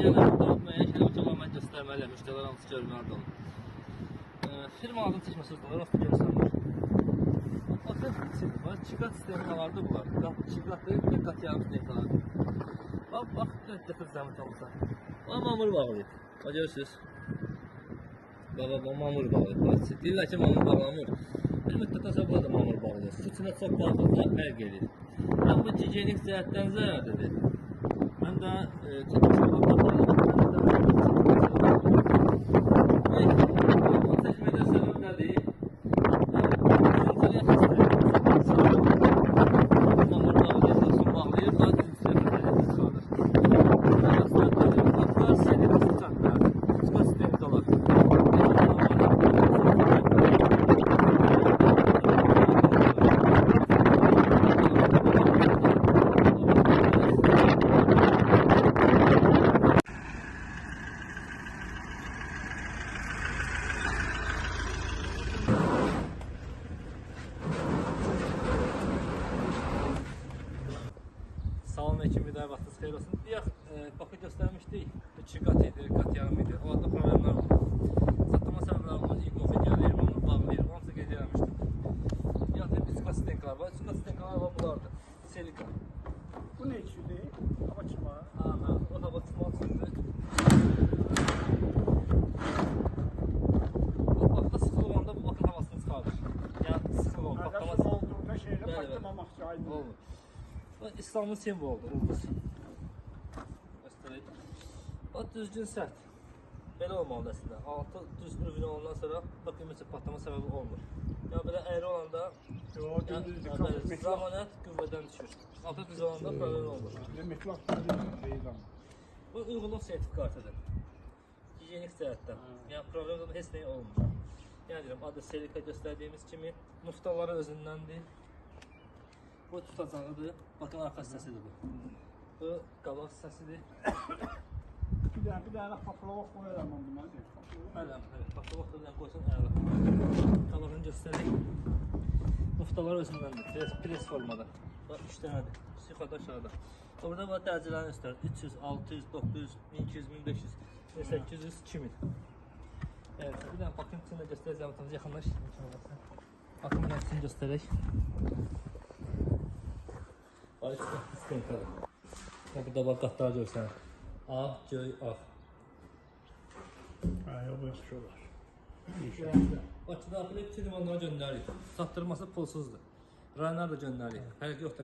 yəni burada müəyyən şeylər var, mən göstərməliyəm, müştərilər hansı görməlidir onu. Firma adını çəkməsiz, rastı görürsənlər. Otel var, çiqat sistemkalardır bunlar. Çiqatdır və qat yarım sistemkalardır. Bax, gətir zəmət olmasa. Mamur bağlayıb, görürsünüz. Baba, mamur bağlayıb. Deyirlər ki, mamur bağlamır. Bir müddətdən sonra burada da mamur bağlayır. Su içində çox bağlıqla fərq edir. Həm bu gigiyenik cəhətdən zərərlidir. Həm də çəkmədə səbəb nədir? Mamur bağlayır, su bağlayır, daha düzgün sistemdə çıxardır. Hatta senin sıcaqlar, çıxma sistemkalar. Salamünaleyküm, bir daha vaxtınız xeyir olsun. Deyək, Bakı göstərmişdik, qat idi, qat yarım idi. O adda problemlər var. Satılma səbəblərimiz İqO videolayır, onu bağlayır, onu da qeyd eləmişdim. Deyək, bir çıxma sistemkalar var, çıxma sistemkalar var, bunlardır. Selika. Bu ne içiydi? Hava çıkma. O hava çıxma üçündür. Bu vaxtda sıxıl olanda bu bakın havasını çıxardır. Yəni sıxıl olur, patlaması. Nasıl olduğunda şeyle patlamamak için Olur. İslamın simvoludur, ulduz. Göstərək. O düzgün sərt. Belə olmalıdır əslində. Altı düzgün ürün olandan sonra bakın mesela patlama səbəbi olmur. Yəni belə əyri olanda zamanət qüvvədən düşür. Altı düz olanda problem olmur. Bu uyğunluq sertifikatıdır. Gigiyenik cəhətdən. Yəni problemdə heç nə olmur. Yəni deyirəm, adı Selika göstərdiyimiz kimi muftaları özündəndir. Bu tutacağıdır. Bakın arka hissəsidir bu. Bu qabaq hissəsidir. Bir tane patlama koyalım bundan. Evet, patlama koysan əla. Qabağını göstərək. Muftalar özündəndir. Pres formada. Bax 3 dənədir. Yuxarıda aşağıda. Burada var dərəcələrini göstərir. 300, 600, 900, 1200, 1500, 800, 2000. Evet, bir dənə bakın içində göstərəcəm. Yaxınlaş. Bakın içini göstərək. Burada bak qatlar görsən. Ağ, göy, ağ. Bu yaxşı olar. Bakıda apelek limanlara göndəririk. Satdırması pulsuzdur. Rayonlar da göndəririk. Fərqi yoxdur.